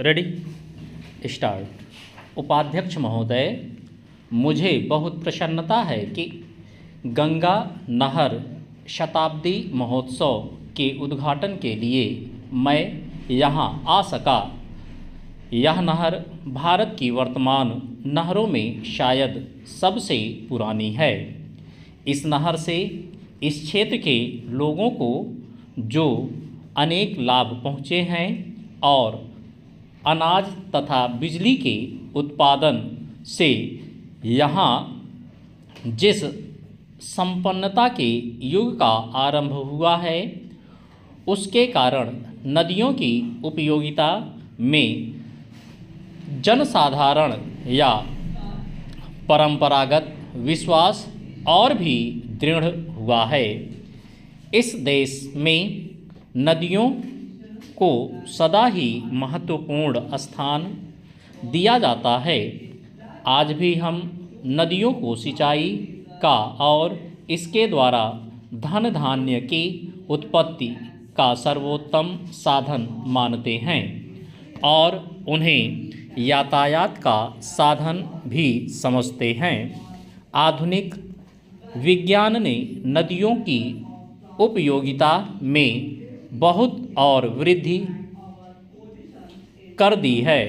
Ready start. उपाध्यक्ष महोदय, मुझे बहुत प्रसन्नता है कि गंगा नहर शताब्दी महोत्सव के उद्घाटन के लिए मैं यहाँ आ सका। यह नहर भारत की वर्तमान नहरों में शायद सबसे पुरानी है। इस नहर से इस क्षेत्र के लोगों को जो अनेक लाभ पहुँचे हैं और अनाज तथा बिजली के उत्पादन से यहाँ जिस संपन्नता के युग का आरंभ हुआ है, उसके कारण नदियों की उपयोगिता में जनसाधारण या परंपरागत विश्वास और भी दृढ़ हुआ है। इस देश में नदियों को सदा ही महत्वपूर्ण स्थान दिया जाता है। आज भी हम नदियों को सिंचाई का और इसके द्वारा धन धान्य की उत्पत्ति का सर्वोत्तम साधन मानते हैं और उन्हें यातायात का साधन भी समझते हैं। आधुनिक विज्ञान ने नदियों की उपयोगिता में बहुत और वृद्धि कर दी है,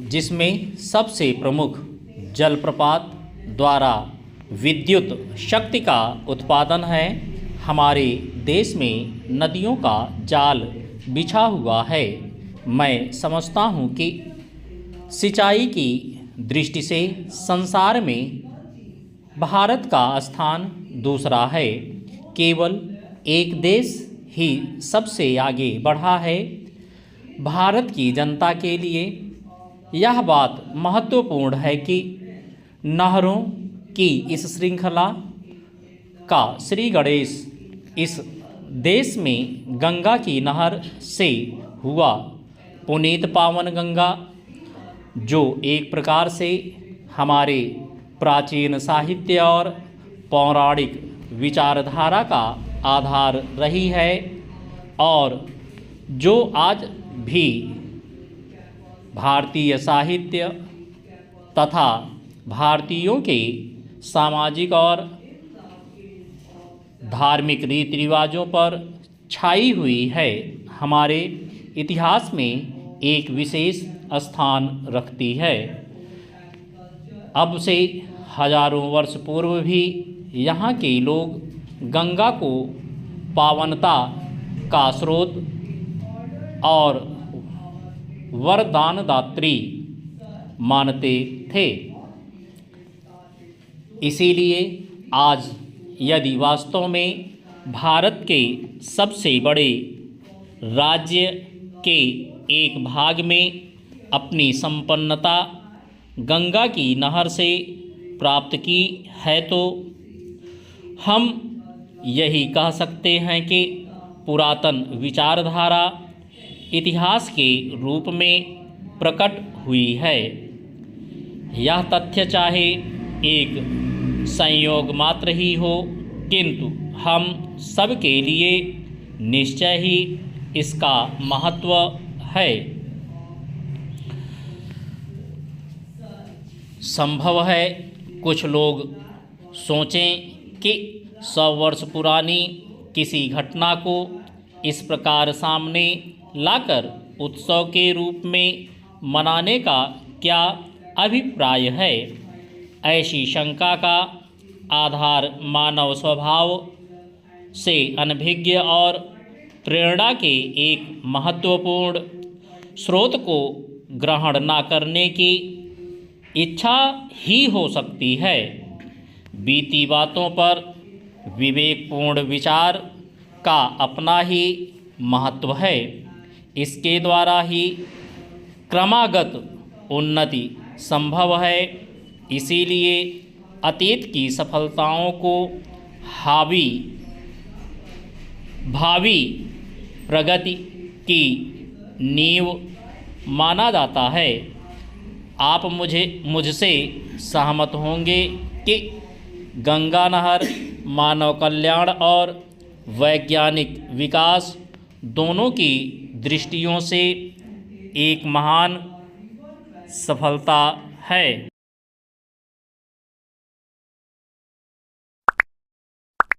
जिसमें सबसे प्रमुख जलप्रपात द्वारा विद्युत शक्ति का उत्पादन है। हमारे देश में नदियों का जाल बिछा हुआ है। मैं समझता हूँ कि सिंचाई की दृष्टि से संसार में भारत का स्थान दूसरा है। केवल एक देश ही सबसे आगे बढ़ा है। भारत की जनता के लिए यह बात महत्वपूर्ण है कि नहरों की इस श्रृंखला का श्री गणेश इस देश में गंगा की नहर से हुआ। पुनीत पावन गंगा, जो एक प्रकार से हमारे प्राचीन साहित्य और पौराणिक विचारधारा का आधार रही है और जो आज भी भारतीय साहित्य तथा भारतीयों के सामाजिक और धार्मिक रीति रिवाजों पर छाई हुई है, हमारे इतिहास में एक विशेष स्थान रखती है। अब से हजारों वर्ष पूर्व भी यहाँ के लोग गंगा को पावनता का स्रोत और वरदानदात्री मानते थे। इसीलिए आज यदि वास्तव में भारत के सबसे बड़े राज्य के एक भाग में अपनी संपन्नता गंगा की नहर से प्राप्त की है, तो हम यही कह सकते हैं कि पुरातन विचारधारा इतिहास के रूप में प्रकट हुई है। यह तथ्य चाहे एक संयोग मात्र ही हो, किंतु हम सब के लिए निश्चय ही इसका महत्व है। संभव है कुछ लोग सोचें कि 100 वर्ष पुरानी किसी घटना को इस प्रकार सामने लाकर उत्सव के रूप में मनाने का क्या अभिप्राय है। ऐसी शंका का आधार मानव स्वभाव से अनभिज्ञ और प्रेरणा के एक महत्वपूर्ण स्रोत को ग्रहण न करने की इच्छा ही हो सकती है। बीती बातों पर विवेकपूर्ण विचार का अपना ही महत्व है। इसके द्वारा ही क्रमागत उन्नति संभव है। इसीलिए अतीत की सफलताओं को भावी प्रगति की नींव माना जाता है। आप मुझसे सहमत होंगे कि गंगा नहर मानव कल्याण और वैज्ञानिक विकास दोनों की दृष्टियों से एक महान सफलता है।